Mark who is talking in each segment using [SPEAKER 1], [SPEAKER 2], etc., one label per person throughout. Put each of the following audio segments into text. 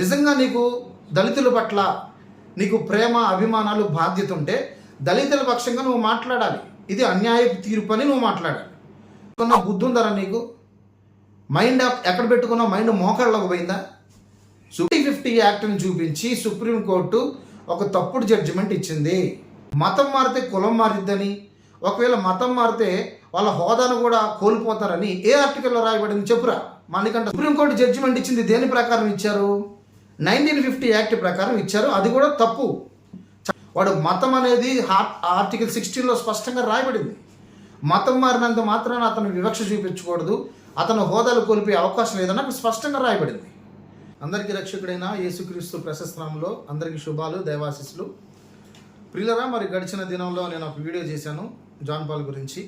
[SPEAKER 1] నిజంగా నీకు దళితుల పట్ల నీకు ప్రేమ అభిమానాలు బాధ్యత ఉంటే దళితుల పక్షంగా నువ్వు మాట్లాడాలి. ఇది అన్యాయపు తీర్పు అని నువ్వు మాట్లాడాలి. కొన్న బుద్ధి ఉందరా నీకు? మైండ్ ఎక్కడ పెట్టుకున్నా మైండ్ మోకాళ్ళకు పోయిందా? 50 యాక్ట్ని చూపించి సుప్రీంకోర్టు ఒక తప్పుడు జడ్జిమెంట్ ఇచ్చింది. మతం మారితే కులం మారిద్దని, ఒకవేళ మతం మారితే వాళ్ళ హోదాను కూడా కోల్పోతారని ఏ ఆర్టికల్లో రాయబడింది చెప్పురా మణికంఠ. సుప్రీంకోర్టు జడ్జిమెంట్ ఇచ్చింది దేని ప్రకారం ఇచ్చారు? 1950 యాక్ట్ ప్రకారం ఇచ్చారు. అది కూడా తప్పు. వాడు మతం అనేది ఆర్టికల్ 16లో స్పష్టంగా రాయబడింది. మతం మారినంత మాత్రాన అతను వివక్ష చూపించకూడదు, అతను హోదాలు కోల్పోయే అవకాశం లేదని అక్కడ స్పష్టంగా రాయబడింది. అందరికీ రక్షకుడైన యేసుక్రీస్తు ప్రశస్త నామములో అందరికీ శుభాలు, దైవాశీస్సులు. ప్రియులరా, మరి గడిచిన దినంలో నేను ఒక వీడియో చేశాను జాన్ పాల్ గురించి.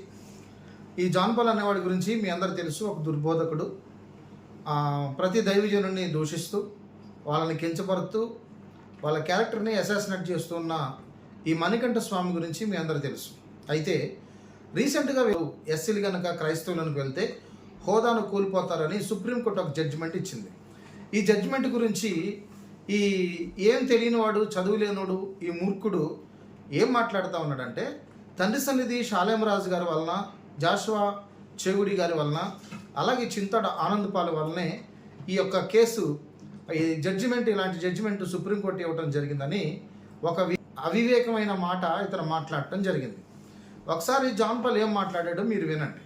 [SPEAKER 1] ఈ జాన్ పాల్ అనేవాడి గురించి మీ అందరూ తెలుసు. ఒక దుర్బోధకుడు, ప్రతి దైవజనుడిని దూషిస్తూ వాళ్ళని కించపరుతూ వాళ్ళ క్యారెక్టర్ని అసాసినేట్ చేస్తున్న ఈ మణికంఠ స్వామి గురించి మీ అందరూ తెలుసు. అయితే రీసెంట్గా ఎస్సీలు కనుక క్రైస్తవులకు వెళ్తే హోదాను కోల్పోతారని సుప్రీంకోర్టు ఒక జడ్జిమెంట్ ఇచ్చింది. ఈ జడ్జిమెంట్ గురించి ఈ ఏం తెలియని వాడు, చదువు లేనుడు, ఈ మూర్ఖుడు ఏం మాట్లాడుతూ ఉన్నాడంటే, తండ్రి సన్నిధి షాలేమరాజు గారి వలన, జాషువా చేగుడి గారి వలన, అలాగే చింతాడ ఆనందపాల్ వలనే ఈ యొక్క కేసు, ఈ జడ్జిమెంట్, ఇలాంటి జడ్జిమెంట్ సుప్రీంకోర్టు ఇవ్వడం జరిగిందని ఒక అవివేకమైన మాట ఇతను మాట్లాడటం జరిగింది. ఒకసారి జాన్ పాల్ ఏం మాట్లాడాడో మీరు వినండి.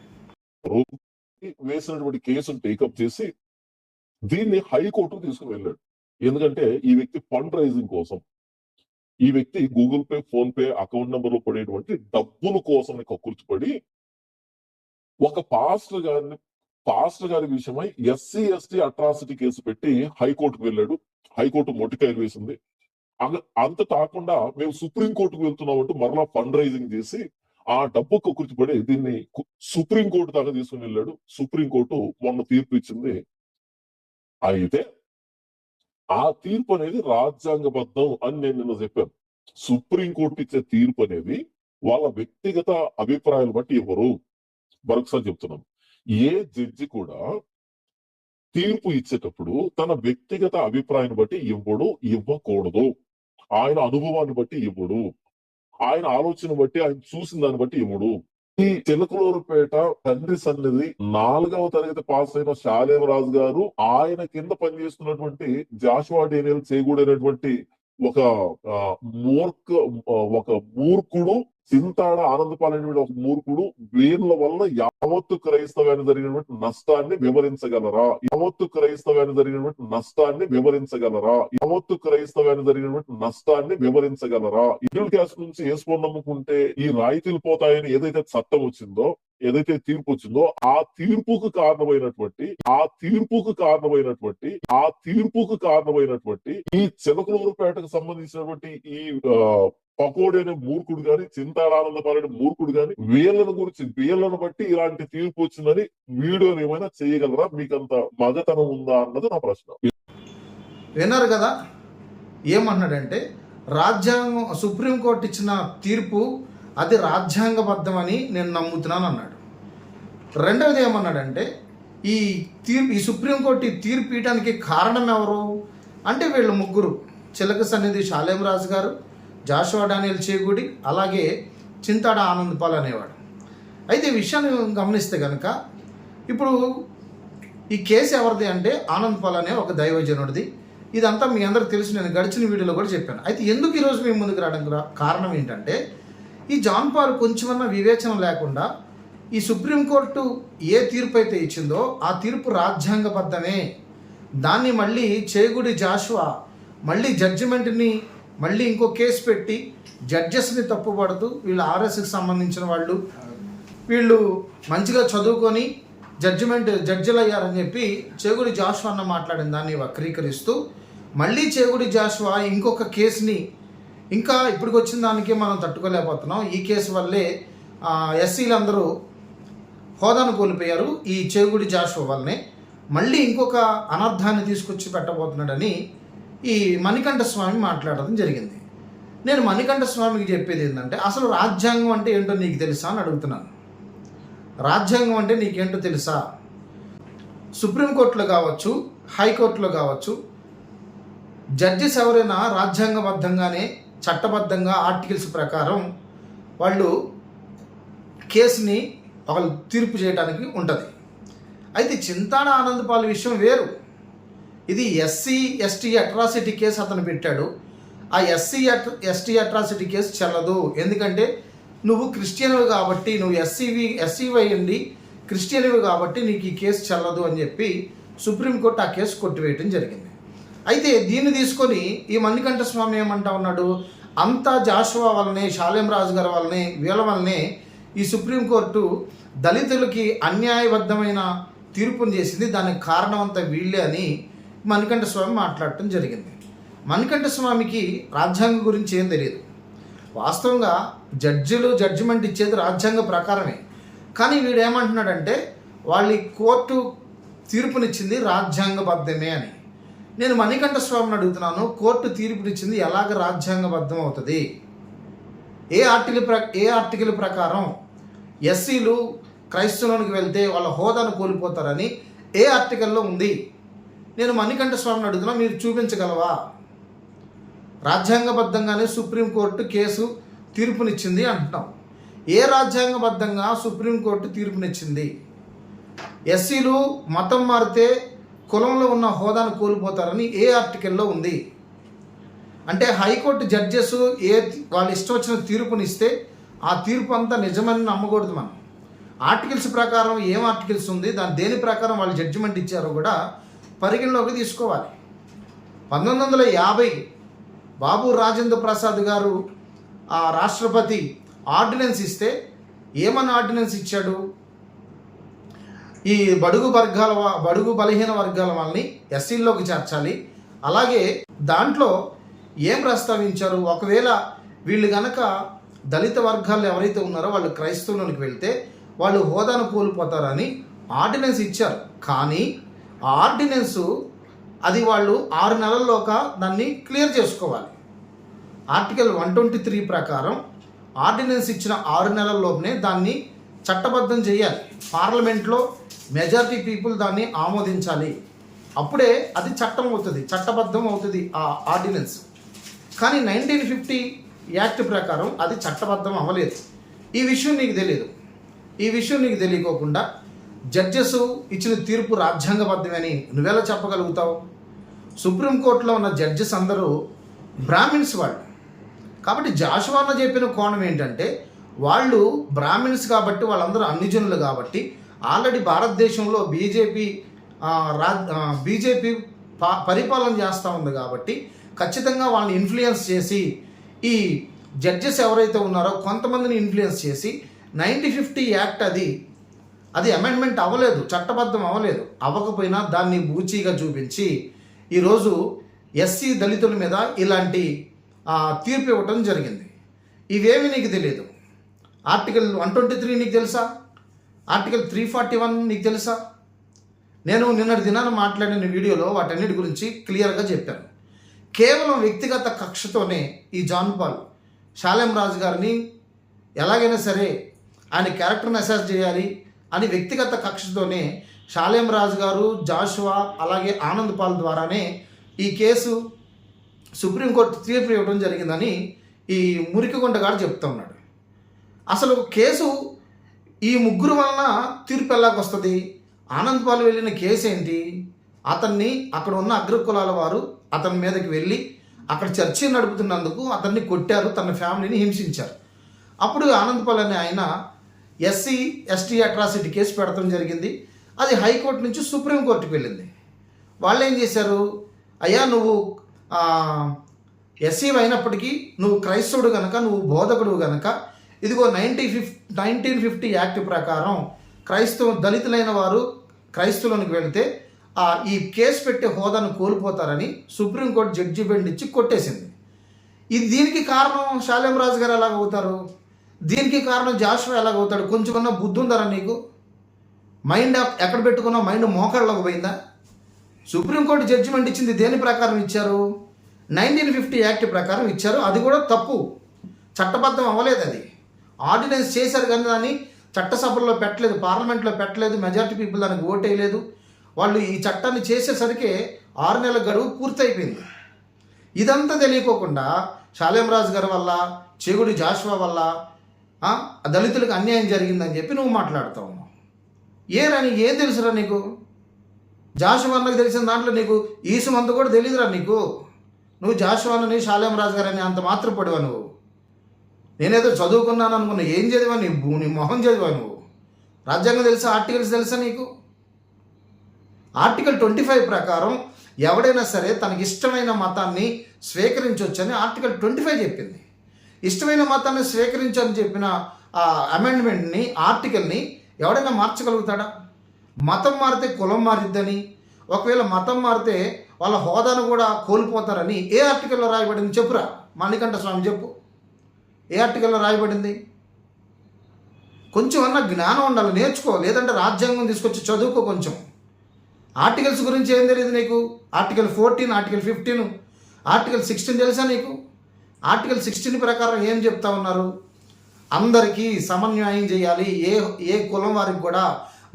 [SPEAKER 2] వేసినటువంటి కేసును టేకప్ చేసి దీన్ని హైకోర్టుకు తీసుకుని వెళ్ళాడు. ఎందుకంటే ఈ వ్యక్తి ఫండ్ రైజింగ్ కోసం, ఈ వ్యక్తి Google pay, phone pay account number లో పడేటువంటి డబ్బుల కోసం కక్కుర్చిపడి ఒక పాస్టర్ గారి విషయమై ఎస్సీ ఎస్టీ అట్రాసిటీ కేసు పెట్టి హైకోర్టుకు వెళ్ళాడు. హైకోర్టు మొట్టికాయలు వేసింది. అంత కాకుండా మేము సుప్రీంకోర్టుకు వెళ్తున్నామంటూ మరలా ఫండ్ రైజింగ్ చేసి ఆ డబ్బు కక్కుర్చిపడి దీన్ని సుప్రీంకోర్టు దాకా తీసుకుని వెళ్ళాడు. సుప్రీంకోర్టు మొన్న తీర్పు ఇచ్చింది. అయితే ఆ తీర్పు అనేది రాజ్యాంగబద్ధం అని నేను నిన్న చెప్పాను. సుప్రీంకోర్టు ఇచ్చే తీర్పు అనేది వాళ్ళ వ్యక్తిగత అభిప్రాయాలు బట్టి ఇవ్వరు. మరొకసారి చెప్తున్నాను, ఏ జడ్జి కూడా తీర్పు ఇచ్చేటప్పుడు తన వ్యక్తిగత అభిప్రాయాన్ని బట్టి ఇవ్వకూడదు. ఆయన అనుభవాన్ని బట్టి ఇవ్వడు, ఆయన ఆలోచన బట్టి, ఆయన చూసిన దాన్ని బట్టి ఇవ్వడు. ఈ చిలకలూరుపేట తండ్రి సన్నిధి 4వ తరగతి పాస్ అయిన షాలేమరాజు గారు, ఆయన కింద పనిచేస్తున్నటువంటి జాషువా డేనియల్ చేగూడైనటువంటి ఒక మూర్ఖుడు, చింతాడ ఆనందపాలైన ఒక మూర్ఖుడు, వీళ్ళ వల్ల యావత్తు క్రైస్తవాన్ని జరిగినటువంటి నష్టాన్ని వివరించగలరా? యావత్తు క్రైస్తవాన్ని జరిగినటువంటి నష్టాన్ని వివరించగలరా? యావత్తు క్రైస్తవాన్ని జరిగినటువంటి నష్టాన్ని వివరించగలరా? షెడ్యూల్ క్యాస్ట్ నుంచి వేసుకొని నమ్ముకుంటే ఈ రాయితీలు పోతాయని ఏదైతే చట్టం వచ్చిందో, ఏదైతే తీర్పు వచ్చిందో, ఆ తీర్పుకు కారణమైనటువంటి ఈ చిలకలూరుపేటకు సంబంధించినటువంటి ఈ పకోడి అనే మూర్ఖుడు గాని, చింతాడానందపాలనే మూర్ఖుడు గాని, వీళ్ళను బట్టి ఇలాంటి తీర్పు వచ్చిందని వీడియోలు ఏమైనా చేయగలరా? మీకంత మగతనం ఉందా అన్నది నా ప్రశ్న.
[SPEAKER 1] విన్నారు కదా ఏమన్నాడంటే, రాజ్యాంగం, సుప్రీంకోర్టు ఇచ్చిన తీర్పు అది రాజ్యాంగబద్ధమని నేను నమ్ముతున్నాను అన్నాడు. రెండవది ఏమన్నాడంటే, ఈ సుప్రీంకోర్టు ఈ తీర్పు ఇవ్వడానికి కారణం ఎవరు అంటే వీళ్ళు ముగ్గురు, చిలక సన్నిధి షాలేమరాజు గారు, జాషువా డానియల్ చేగూడి, అలాగే చింతాడ ఆనందపాల్ అనేవాడు. అయితే ఈ విషయాన్ని గమనిస్తే కనుక ఇప్పుడు ఈ కేసు ఎవరిది అంటే ఆనందపాల్ అనే ఒక దైవజనుడిది. ఇదంతా మీ అందరికి తెలుసు, నేను గడిచిన వీడియోలో కూడా చెప్పాను. అయితే ఎందుకు ఈరోజు మేము ముందుకు రావడానికి కారణం ఏంటంటే, ఈ జాన్ పాల్ కొంచెమన్నా వివేచన లేకుండా ఈ సుప్రీంకోర్టు ఏ తీర్పు అయితే ఇచ్చిందో ఆ తీర్పు రాజ్యాంగబద్ధమే, దాన్ని మళ్ళీ చేగూడి జాషువా మళ్ళీ జడ్జిమెంట్ని మళ్ళీ ఇంకో కేసు పెట్టి జడ్జెస్ని తప్పుపడుతూ, వీళ్ళు ఆర్ఎస్కి సంబంధించిన వాళ్ళు, వీళ్ళు మంచిగా చదువుకొని జడ్జిలు అయ్యారని చెప్పి చేగూడి జాషువా అన్న మాట్లాడిన దాన్ని వక్రీకరిస్తూ మళ్ళీ చేగూడి జాషువా ఇంకొక కేసుని, ఇంకా ఇప్పటికి వచ్చిన దానికి మనం తట్టుకోలేకపోతున్నాం, ఈ కేసు వల్లే ఎస్సీలందరూ హోదాను కోల్పోయారు ఈ చేగూడి జాషువా వల్లనే, మళ్ళీ ఇంకొక అనర్థాన్ని తీసుకొచ్చి పెట్టబోతున్నాడని ఈ మణికంఠ స్వామి మాట్లాడడం జరిగింది. నేను మణికంఠ స్వామికి చెప్పేది ఏంటంటే, అసలు రాజ్యాంగం అంటే ఏంటో నీకు తెలుసా అని అడుగుతున్నాను. రాజ్యాంగం అంటే నీకేంటో తెలుసా? సుప్రీంకోర్టులో కావచ్చు, హైకోర్టులో కావచ్చు, జడ్జిస్ ఎవరైనా రాజ్యాంగబద్ధంగానే చట్టబద్ధంగా ఆర్టికల్స్ ప్రకారం వాళ్ళు కేసుని ఒక తీర్పు చేయడానికి ఉంటుంది. అయితే చింతాడ ఆనందపాల్ విషయం వేరు. ఇది ఎస్సీ ఎస్టీ అట్రాసిటీ కేసు అతను పెట్టాడు. ఆ ఎస్టీ అట్రాసిటీ కేసు చెల్లదు. ఎందుకంటే నువ్వు క్రిస్టియన్వి కాబట్టి, నువ్వు ఎస్సీవై అండి క్రిస్టియన్వి కాబట్టి నీకు ఈ కేసు చెల్లదు అని చెప్పి సుప్రీంకోర్టు ఆ కేసు కొట్టివేయడం జరిగింది. అయితే దీన్ని తీసుకొని ఈ మణికంఠ స్వామి ఏమంటా ఉన్నాడు, అంతా జాషువా వల్లనే, షాలేం రాజు గారి వల్లనే, వీళ్ళ వల్లనే ఈ సుప్రీంకోర్టు దళితులకి అన్యాయబద్ధమైన తీర్పును చేసింది, దానికి కారణం అంతా వీళ్ళే అని మణికంఠ స్వామి మాట్లాడటం జరిగింది. మణికంఠ స్వామికి రాజ్యాంగం గురించి ఏం తెలియదు. వాస్తవంగా జడ్జిలు జడ్జిమెంట్ ఇచ్చేది రాజ్యాంగ ప్రకారమే. కానీ వీడు ఏమంటున్నాడంటే వాళ్ళ కోర్టు తీర్పునిచ్చింది రాజ్యాంగబద్ధమే అని. నేను మణికంఠ స్వామిని అడుగుతున్నాను, కోర్టు తీర్పునిచ్చింది ఎలాగ రాజ్యాంగబద్ధం అవుతుంది? ఏ ఆర్టికల్ ప్రకారం ఎస్సీలు క్రైస్తవులకు వెళ్తే వాళ్ళ హోదాను కోల్పోతారని ఏ ఆర్టికల్లో ఉంది? నేను మణికంఠ స్వామిని అడుగుతున్నా, మీరు చూపించగలవా? రాజ్యాంగబద్ధంగానే సుప్రీంకోర్టు కేసు తీర్పునిచ్చింది అంటున్నాం. ఏ రాజ్యాంగబద్ధంగా సుప్రీంకోర్టు తీర్పునిచ్చింది? ఎస్సీలు మతం మారితే కులంలో ఉన్న హోదాను కోల్పోతారని ఏ ఆర్టికల్లో ఉంది? అంటే హైకోర్టు జడ్జెస్ వాళ్ళు ఇష్టం వచ్చిన తీర్పునిస్తే ఆ తీర్పు అంతా నిజమని నమ్మకూడదు మనం. ఆర్టికల్స్ ప్రకారం ఏం ఆర్టికల్స్ ఉంది, దాని దేని ప్రకారం వాళ్ళు జడ్జిమెంట్ ఇచ్చారో కూడా పరిగణలోకి తీసుకోవాలి. 1950 బాబు రాజేంద్ర ప్రసాద్ గారు ఆ రాష్ట్రపతి ఆర్డినెన్స్ ఇస్తే ఏమని ఆర్డినెన్స్ ఇచ్చాడు? ఈ బడుగు బలహీన వర్గాల వాళ్ళని ఎస్సీల్లోకి చేర్చాలి. అలాగే దాంట్లో ఏం ప్రస్తావించారు, ఒకవేళ వీళ్ళు గనక దళిత వర్గాలు ఎవరైతే ఉన్నారో వాళ్ళు క్రైస్తవులకు వెళ్తే వాళ్ళు హోదాను కోల్పోతారని ఆర్డినెన్స్ ఇచ్చారు. కానీ ఆ ఆర్డినెన్సు అది వాళ్ళు 6 నెలల్లోగా దాన్ని క్లియర్ చేసుకోవాలి. ఆర్టికల్ 123 ప్రకారం ఆర్డినెన్స్ ఇచ్చిన 6 నెలల్లోనే దాన్ని చట్టబద్ధం చేయాలి. పార్లమెంట్లో మెజారిటీ పీపుల్ దాన్ని ఆమోదించాలి. అప్పుడే అది చట్టం అవుతుంది, చట్టబద్ధం అవుతుంది ఆ ఆర్డినెన్స్. కానీ 1950 యాక్ట్ ప్రకారం అది చట్టబద్ధం అవ్వలేదు. ఈ విషయం నీకు తెలియదు. ఈ విషయం నీకు తెలియకోకుండా జడ్జెస్ ఇచ్చిన తీర్పు రాజ్యాంగబద్ధమని నువ్వెలా చెప్పగలుగుతావు? సుప్రీంకోర్టులో ఉన్న జడ్జెస్ అందరూ బ్రాహ్మిన్స్ వాళ్ళు. కాబట్టి జాషువా చెప్పిన కోణం ఏంటంటే వాళ్ళు బ్రాహ్మిన్స్ కాబట్టి, వాళ్ళందరూ అన్ని జనులు కాబట్టి, ఆల్రెడీ భారతదేశంలో బీజేపీ పరిపాలన చేస్తూ ఉంది కాబట్టి ఖచ్చితంగా వాళ్ళని ఇన్ఫ్లుయెన్స్ చేసి ఈ జడ్జెస్ ఎవరైతే ఉన్నారో కొంతమందిని ఇన్ఫ్లుయెన్స్ చేసి 1950 యాక్ట్ అది అమెండ్మెంట్ అవ్వలేదు, చట్టబద్ధం అవ్వలేదు. అవ్వకపోయినా దాన్ని బూచీగా చూపించి ఈరోజు ఎస్సీ దళితుల మీద ఇలాంటి తీర్పు ఇవ్వటం జరిగింది. ఇవేమి నీకు తెలియదు. ఆర్టికల్ 123 నీకు తెలుసా? ఆర్టికల్ 341 నీకు తెలుసా? నేను నిన్నటి దినాన మాట్లాడిన వీడియోలో వాటన్నిటి గురించి క్లియర్గా చెప్పాను. కేవలం వ్యక్తిగత కక్షతోనే ఈ జాన్ పాల్ షాలేం రాజు గారిని ఎలాగైనా సరే ఆయన క్యారెక్టర్ని అసెస్ చేయాలి అని వ్యక్తిగత కక్షతోనే షాలేం రాజు గారు, జాషువా అలాగే ఆనంద్ పాల్ ద్వారానే ఈ కేసు సుప్రీంకోర్టు తీర్పు ఇవ్వడం జరిగిందని ఈ మురికిగొండ గారు చెప్తా ఉన్నాడు. అసలు కేసు ఈ ముగ్గురు వలన తీర్పు ఎలాగొస్తుంది? ఆనంద్ పాల్ వెళ్ళిన కేసు ఏంటి? అతన్ని అక్కడ ఉన్న అగ్రకులాల వారు అతని మీదకి వెళ్ళి అక్కడ చర్చ నడుపుతున్నందుకు అతన్ని కొట్టారు, తన ఫ్యామిలీని హింసించారు. అప్పుడు ఆనంద్ పాల్ అనే ఆయన ఎస్సీ ఎస్టీ అట్రాసిటీ కేసు పెడతాం జరిగింది. అది హైకోర్టు నుంచి సుప్రీంకోర్టుకి వెళ్ళింది. వాళ్ళు ఏం చేశారు, అయ్యా నువ్వు ఎస్సీ అయినప్పటికీ నువ్వు క్రైస్తవుడు కనుక, నువ్వు బోధకుడు కనుక ఇదిగో 1950 యాక్ట్ ప్రకారం దళితులైన వారు క్రైస్తవులకు వెళితే ఈ కేసు పెట్టే హోదాను కోల్పోతారని సుప్రీంకోర్టు జడ్జిమెంట్ ఇచ్చి కొట్టేసింది. దీనికి కారణం షాలేం రాజు గారు ఎలాగవుతారు? దీనికి కారణం జాషువా ఎలాగవుతాడు? కొంచెమన్నా బుద్ధి ఉందరా నీకు? మైండ్ ఎక్కడ పెట్టుకున్నావు? మైండ్ మోకాళ్ళకు పోయిందా? సుప్రీంకోర్టు జడ్జిమెంట్ ఇచ్చింది దేని ప్రకారం ఇచ్చారు? 1950 యాక్ట్ ప్రకారం ఇచ్చారు. అది కూడా తప్పు, చట్టబద్ధం అవ్వలేదు. అది ఆర్డినెన్స్ చేశారు కానీ దాన్ని చట్టసభల్లో పెట్టలేదు, పార్లమెంట్లో పెట్టలేదు, మెజారిటీ పీపుల్ దానికి ఓటేయలేదు. వాళ్ళు ఈ చట్టాన్ని చేసేసరికి 6 నెలల గడువు పూర్తయిపోయింది. ఇదంతా తెలియకోకుండా షాలేం రాజు గారి వల్ల, చేగుడి జాషువా వల్ల దళితులకు అన్యాయం జరిగిందని చెప్పి నువ్వు మాట్లాడుతూ ఉన్నావు. ఏం తెలుసురా నీకు? జాషువాన్నకు తెలిసిన దాంట్లో నీకు ఈసుమంత కూడా తెలియదురా నీకు. నువ్వు జాషువాని, షాలేం రాజు గారని అంత మాత్రం పడివా నువ్వు? నేనేదో చదువుకున్నాను అనుకున్నా. ఏం చదివా? నీ మొహం చదివా నువ్వు? రాజ్యాంగం తెలుసా? ఆర్టికల్స్ తెలుసా నీకు? ఆర్టికల్ 25 ప్రకారం ఎవడైనా సరే తనకి ఇష్టమైన మతాన్ని స్వీకరించవచ్చని ఆర్టికల్ 25 చెప్పింది. ఇష్టమైన మతాన్ని స్వీకరించని చెప్పిన ఆ అమెండ్మెంట్ని, ఆర్టికల్ని ఎవడైనా మార్చగలుగుతాడా? మతం మారితే కులం మారిద్దని, ఒకవేళ మతం మారితే వాళ్ళ హోదాను కూడా కోల్పోతారని ఏ ఆర్టికల్లో రాయబడింది చెప్పురా మణికంఠ స్వామి, చెప్పు. ఏ ఆర్టికల్లో రాయబడింది? కొంచెం అన్న జ్ఞానం ఉండాలి, నేర్చుకో. లేదంటే రాజ్యాంగం తీసుకొచ్చి చదువుకో కొంచెం. ఆర్టికల్స్ గురించి ఏం తెలియదు నీకు? ఆర్టికల్ 14, ఆర్టికల్ 15, ఆర్టికల్ 16 తెలుసా నీకు? ఆర్టికల్ 16 ప్రకారం ఏం చెప్తా ఉన్నారు? అందరికీ సమన్యాయం చేయాలి. ఏ కులం వారికి కూడా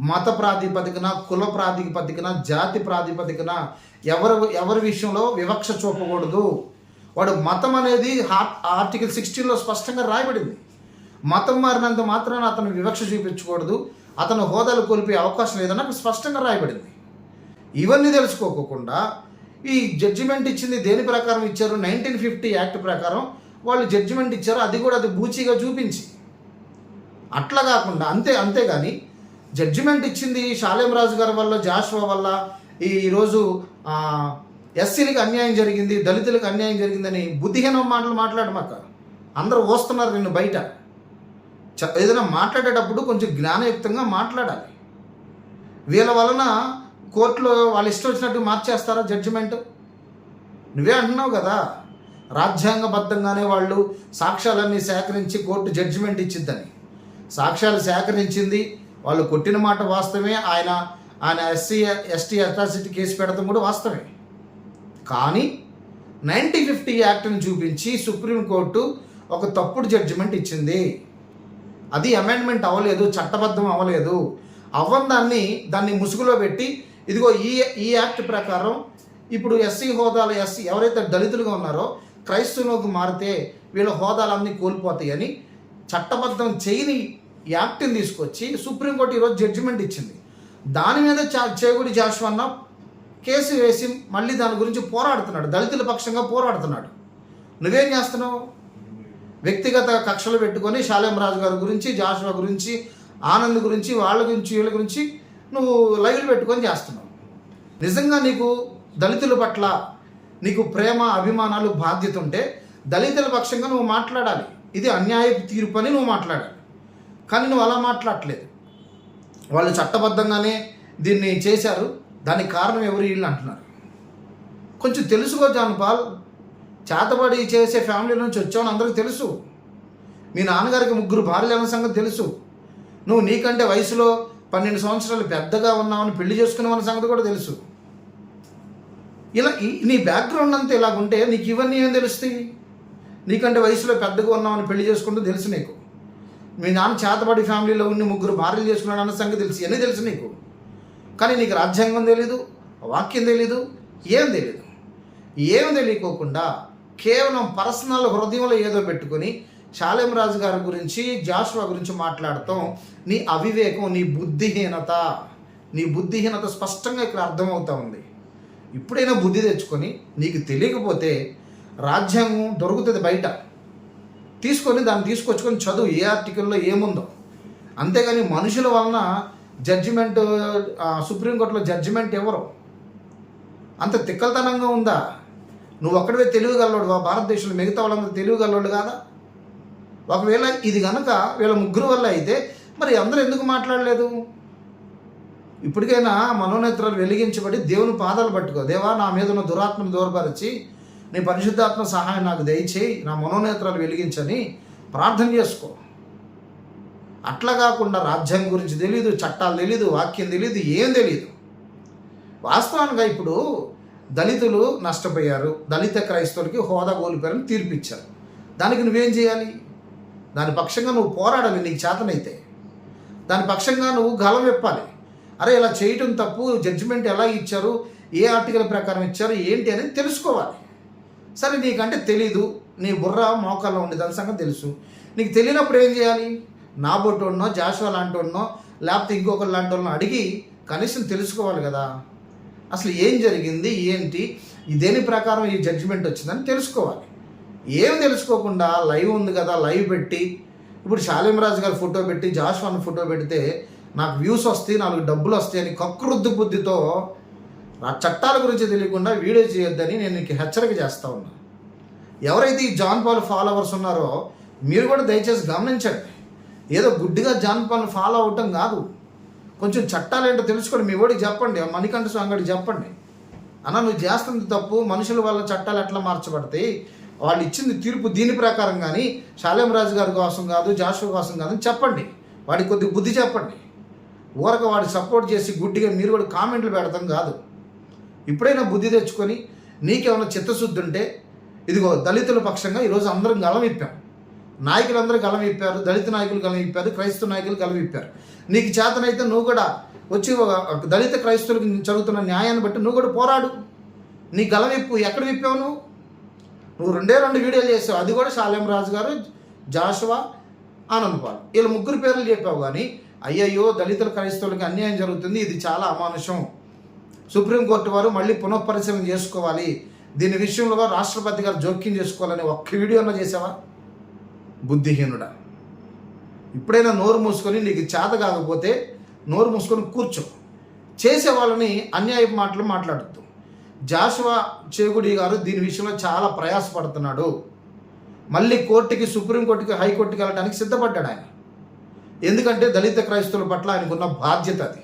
[SPEAKER 1] మత ప్రాతిపదికన, కుల ప్రాతిపదికన, జాతి ప్రాతిపదికన ఎవరి విషయంలో వివక్ష చూపకూడదు. వాడు మతం అనేది ఆర్టికల్ 16లో స్పష్టంగా రాయబడింది. మతం మారినంత మాత్రాన అతను వివక్ష చూపించకూడదు, అతను హోదాలు కోల్పోయే అవకాశం లేదని అక్కడ స్పష్టంగా రాయబడింది. ఇవన్నీ తెలుసుకోకుండా ఈ జడ్జిమెంట్ ఇచ్చింది దేని ప్రకారం ఇచ్చారు? 1950 యాక్ట్ ప్రకారం వాళ్ళు జడ్జిమెంట్ ఇచ్చారు. అది కూడా అది బూచిగా చూపించి, అట్లా కాకుండా అంతేగాని జడ్జిమెంట్ ఇచ్చింది షాలేం రాజు గారి వల్ల, జాషువా వల్ల ఈరోజు ఎస్సీలకు అన్యాయం జరిగింది, దళితులకు అన్యాయం జరిగిందని బుద్ధిహీన మాటలు మాట్లాడమాక. అందరూ వస్తున్నారు నిన్ను బయట. ఏదైనా మాట్లాడేటప్పుడు కొంచెం జ్ఞానయుక్తంగా మాట్లాడాలి. వీళ్ళ వలన కోర్టులో వాళ్ళు ఇష్టం వచ్చినట్టు మార్చేస్తారా జడ్జిమెంట్? నువ్వే అంటున్నావు కదా, రాజ్యాంగబద్ధంగానే వాళ్ళు సాక్ష్యాలన్నీ సేకరించి కోర్టు జడ్జిమెంట్ ఇచ్చిద్దని. సాక్ష్యాలు సేకరించింది, వాళ్ళు కొట్టిన మాట వాస్తవమే. ఆయన ఎస్టీ అట్రాసిటీ కేసు పెడతాం కూడా వాస్తవమే. కానీ 1950 యాక్ట్ని చూపించి సుప్రీంకోర్టు ఒక తప్పుడు జడ్జిమెంట్ ఇచ్చింది. అది అమెండ్మెంట్ అవ్వలేదు, చట్టబద్ధం అవ్వలేదు. దాన్ని ముసుగులో పెట్టి ఇదిగో ఈ యాక్ట్ ప్రకారం ఇప్పుడు ఎస్సీ హోదాలు, ఎవరైతే దళితులుగా ఉన్నారో క్రైస్తవులకు మారితే వీళ్ళ హోదాలన్నీ కోల్పోతాయని చట్టబద్ధం చేయని యాక్ట్ని తీసుకొచ్చి సుప్రీంకోర్టు ఈరోజు జడ్జిమెంట్ ఇచ్చింది. దాని మీద చేగుడి జాషువా కేసు వేసి మళ్ళీ దాని గురించి పోరాడుతున్నాడు, దళితుల పక్షంగా పోరాడుతున్నాడు. నువ్వేం చేస్తున్నావు? వ్యక్తిగత కక్షలు పెట్టుకొని షాలేం రాజు గారి గురించి, జాషువా గురించి, ఆనంద్ గురించి, వాళ్ళ గురించి, వీళ్ళ గురించి నువ్వు లైవ్లు పెట్టుకొని చేస్తున్నావు. నిజంగా నీకు దళితుల పట్ల నీకు ప్రేమ, అభిమానాలు, బాధ్యత ఉంటే దళితుల పక్షంగా నువ్వు మాట్లాడాలి. ఇది అన్యాయపు తీర్పు అని నువ్వు మాట్లాడాలి. కానీ నువ్వు అలా మాట్లాడలేదు. వాళ్ళు చట్టబద్ధంగానే దీన్ని చేశారు, దానికి కారణం ఎవరు వీళ్ళు అంటున్నారు. కొంచెం తెలుసుకో జాన్పాల్. చేతబడి చేసే ఫ్యామిలీ నుంచి వచ్చావని అందరికీ తెలుసు. మీ నాన్నగారికి 3 భార్యలు అన్న సంగతి తెలుసు. నువ్వు నీకంటే వయసులో 12 సంవత్సరాలు పెద్దగా ఉన్నావని, పెళ్లి చేసుకున్నావన్న సంగతి కూడా తెలుసు. ఇలా నీ బ్యాక్గ్రౌండ్ అంతా ఇలాగుంటే నీకు ఇవన్నీ ఏం తెలుస్తాయి? నీకంటే వయసులో పెద్దగా ఉన్నావని పెళ్లి చేసుకుంటూ తెలుసు నీకు. మీ నాన్న చేతబడి ఫ్యామిలీలో ఉండి 3 భార్యలు చేసుకున్నాడు అన్న సంగతి తెలుసు. ఇవన్నీ తెలుసు నీకు. కానీ నీకు రాజ్యాంగం తెలీదు, వాక్యం తెలీదు, ఏం తెలియకోకుండా కేవలం పర్సనల్ హృదయంలో ఏదో పెట్టుకొని షాలేం రాజు గారి గురించి, జాషువా గురించి మాట్లాడటం నీ అవివేకం, నీ బుద్ధిహీనత స్పష్టంగా ఇక్కడ అర్థమవుతా ఉంది. ఇప్పుడైనా బుద్ధి తెచ్చుకొని, నీకు తెలియకపోతే రాజ్యాంగం దొరుకుతుంది బయట, తీసుకొని దాన్ని తీసుకొచ్చుకొని చదువు ఏ ఆర్టికల్లో ఏముందో. అంతేగాని మనుషుల వలన జడ్జిమెంట్, సుప్రీంకోర్టులో జడ్జిమెంట్ ఎవరు? అంత తిక్కలతనంగా ఉందా? నువ్వు ఒక్కడివే తెలివిగలవాడు భారతదేశంలో, మిగతా వాళ్ళందరూ తెలివిగలవాడు కాదా? ఒకవేళ ఇది కనుక వీళ్ళ 3 వల్ల అయితే మరి అందరూ ఎందుకు మాట్లాడలేదు? ఇప్పటికైనా మనోనేత్రాలు వెలిగించబడి దేవుని పాదాలు పట్టుకో. దేవా, నా మీద ఉన్న దురాత్మను దూరపరిచి నీ పరిశుద్ధాత్మ సహాయం నాకు దయచేయి, నా మనోనేత్రాలు వెలిగించని ప్రార్థన చేసుకో. అట్లా కాకుండా రాజ్యాంగం గురించి తెలీదు, చట్టాలు తెలీదు, వాక్యం తెలీదు, ఏం తెలీదు. వాస్తవానికి ఇప్పుడు దళితులు నష్టపోయారు, దళిత క్రైస్తవులకి హోదా కోల్పోయారని తీర్పిచ్చారు. దానికి నువ్వేం చేయాలి? దాని పక్షంగా నువ్వు పోరాడాలి. నీకు చేతనైతే దాని పక్షంగా నువ్వు గలం విప్పాలి. అరే, ఇలా చేయటం తప్పు, జడ్జిమెంట్ ఎలా ఇచ్చారు, ఏ ఆర్టికల్ ప్రకారం ఇచ్చారు, ఏంటి అనేది తెలుసుకోవాలి. సరే నీకంటే తెలీదు, నీ బుర్ర మోకాల్లో ఉండే దాని సంగతి తెలుసు. నీకు తెలియనప్పుడు ఏం చేయాలి? నా బొట్టున్నో జాషువా లాంటిన్నో లేకపోతే ఇంకొకరు లాంటి వాళ్ళని అడిగి కనీసం తెలుసుకోవాలి కదా, అసలు ఏం జరిగింది, ఏంటి, దేని ప్రకారం ఈ జడ్జిమెంట్ వచ్చిందని తెలుసుకోవాలి. ఏం తెలుసుకోకుండా లైవ్ ఉంది కదా, లైవ్ పెట్టి ఇప్పుడు షాలేం రాజు గారి ఫోటో పెట్టి జాషువాని ఫోటో పెడితే నాకు వ్యూస్ వస్తాయి, నాకు డబ్బులు వస్తాయి అని కక్కురుద్దు బుద్ధితో ఆ చట్టాల గురించి తెలియకుండా వీడియో చేయొద్దని నేను నీకు హెచ్చరిక చేస్తూ ఉన్నా. ఎవరైతే ఈ జాన్ పాల్ ఫాలోవర్స్ ఉన్నారో మీరు కూడా దయచేసి గమనించండి. ఏదో గుడ్డిగా జాన్ పాల్ని ఫాలో అవటం కాదు, కొంచెం చట్టాలు ఏంటో తెలుసుకోండి. మీ వాడికి చెప్పండి, మణికంఠ స్వామికి చెప్పండి, అన్న నువ్వు చేస్తుంది తప్పు, మనుషుల వల్ల చట్టాలు ఎట్లా మార్చబడతాయి, వాళ్ళు ఇచ్చింది తీర్పు దీని ప్రకారం కానీ షాలేం రాజు గారి కోసం కాదు, జాషువా కోసం కాదని చెప్పండి. వాడికి కొద్దిగా బుద్ధి చెప్పండి. ఊరక వాడికి సపోర్ట్ చేసి గుడ్డిగా మీరు కూడా కామెంట్లు పెడతాం కాదు. ఇప్పుడైనా బుద్ధి తెచ్చుకొని నీకేమైనా చిత్తశుద్ధి ఉంటే ఇదిగో దళితుల పక్షంగా ఈరోజు అందరం గలం ఇప్పాం. నాయకులందరూ గలం ఇప్పారు, దళిత నాయకులు గలం ఇప్పారు, క్రైస్తవ నాయకులు గలం ఇప్పారు. నీకు చేతనైతే నువ్వు కూడా వచ్చి దళిత క్రైస్తవులకు జరుగుతున్న న్యాయాన్ని బట్టి నువ్వు కూడా పోరాడు. నీ గలం విప్పు. ఎక్కడ విప్పావు నువ్వు 2 వీడియోలు చేసావు, అది కూడా షాలేం రాజు గారు, జాషువా, ఆనంద్ పాల్, వీళ్ళ 3 పేర్లు చెప్పావు. కానీ అయ్యయ్యో దళితుల క్రైస్తవులకి అన్యాయం జరుగుతుంది, ఇది చాలా అమానుషం, సుప్రీంకోర్టు వారు మళ్ళీ పునఃపరిశీలన చేసుకోవాలి, దీని విషయంలో రాష్ట్రపతి గారు జోక్యం చేసుకోవాలని ఒక్క వీడియోలో చేసావా? బుద్ధిహీనుడా. ఇప్పుడైనా నోరు మూసుకొని, నీకు చేత కాకపోతే నోరు మూసుకొని కూర్చో. చేసే వాళ్ళని అన్యాయపు మాటలు మాట్లాడుతూ జాషువా చేగుడి గారు దీని విషయంలో చాలా ప్రయాసపడుతున్నాడు. మళ్ళీ కోర్టుకి, సుప్రీంకోర్టుకి, హైకోర్టుకి వెళ్ళడానికి సిద్ధపడ్డాడు ఆయన. ఎందుకంటే దళిత క్రైస్తవుల పట్ల ఆయనకున్న బాధ్యత అది.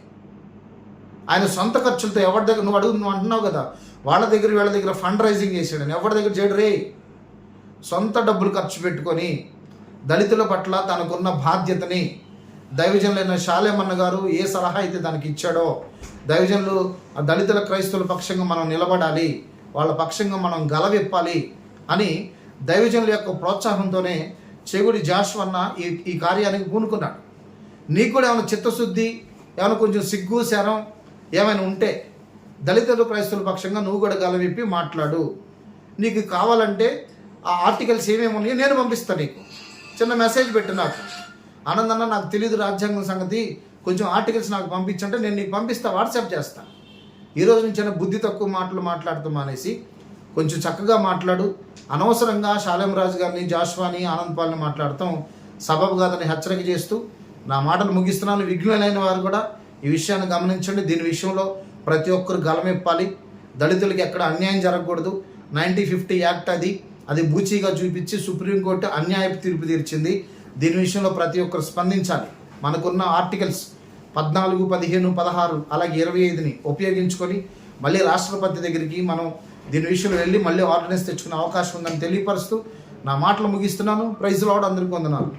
[SPEAKER 1] ఆయన సొంత ఖర్చులతో ఎవరి దగ్గర నువ్వు అంటున్నావు కదా, వాళ్ళ దగ్గర వీళ్ళ దగ్గర ఫండ్ రైజింగ్ చేసాడని, ఎవరి దగ్గర చేయడు రే. సొంత డబ్బులు ఖర్చు పెట్టుకొని దళితుల పట్ల తనకున్న బాధ్యతని దైవజనులైన షాలేం అన్న గారు ఏ సలహా అయితే దానికి ఇచ్చాడో, దైవజనులు ఆ దళితుల క్రైస్తవుల పక్షంగా మనం నిలబడాలి, వాళ్ళ పక్షంగా మనం గలవిప్పాలి అని దైవజనుల యొక్క ప్రోత్సాహంతోనే చెగుడి జాషువా అన్న ఈ కార్యానికి పూనుకున్నాడు. నీకు కూడా ఏమైనా చిత్తశుద్ధి, ఏమైనా కొంచెం సిగ్గు శరం ఏమైనా ఉంటే దళితులు క్రైస్తవుల పక్షంగా నువ్వు కూడా గలవిప్పి మాట్లాడు. నీకు కావాలంటే ఆ ఆర్టికల్స్ ఏమేమి ఉన్నాయో నేను పంపిస్తాను. నీకు చిన్న మెసేజ్ పెట్టు, నాకు ఆనందన్న నాకు తెలియదు రాజ్యాంగం సంగతి, కొంచెం ఆర్టికల్స్ నాకు పంపించంటే నేను నీకు పంపిస్తా, వాట్సాప్ చేస్తాను. ఈరోజు నుంచి బుద్ధి తక్కువ మాటలు మాట్లాడుతాం అనేసి కొంచెం చక్కగా మాట్లాడు. అనవసరంగా షాలేం రాజు గారిని, జాషువాని, ఆనంద్ పాల్ని మాట్లాడతాం సబబు కాదని హెచ్చరిక చేస్తూ నా మాటలు ముగిస్తున్నాను. విఘ్నులైన వారు కూడా ఈ విషయాన్ని గమనించండి. దీని విషయంలో ప్రతి ఒక్కరు గలమెప్పాలి. దళితులకి ఎక్కడ అన్యాయం జరగకూడదు. 1950 యాక్ట్ అది బూచీగా చూపించి సుప్రీంకోర్టు అన్యాయపు తీర్పు తీర్చింది. దీని విషయంలో ప్రతి ఒక్కరు స్పందించాలి. మనకున్న ఆర్టికల్స్ 14, 15, 16 అలాగే 25ని ఉపయోగించుకొని మళ్ళీ రాష్ట్రపతి దగ్గరికి మనం దీని విషయంలో వెళ్ళి మళ్ళీ ఆర్డినెన్స్ తెచ్చుకునే అవకాశం ఉందని తెలియపరుస్తూ నా మాటలు ముగిస్తున్నాను. ప్రైజ్ లార్డ్, అందరికీ వందనాలు.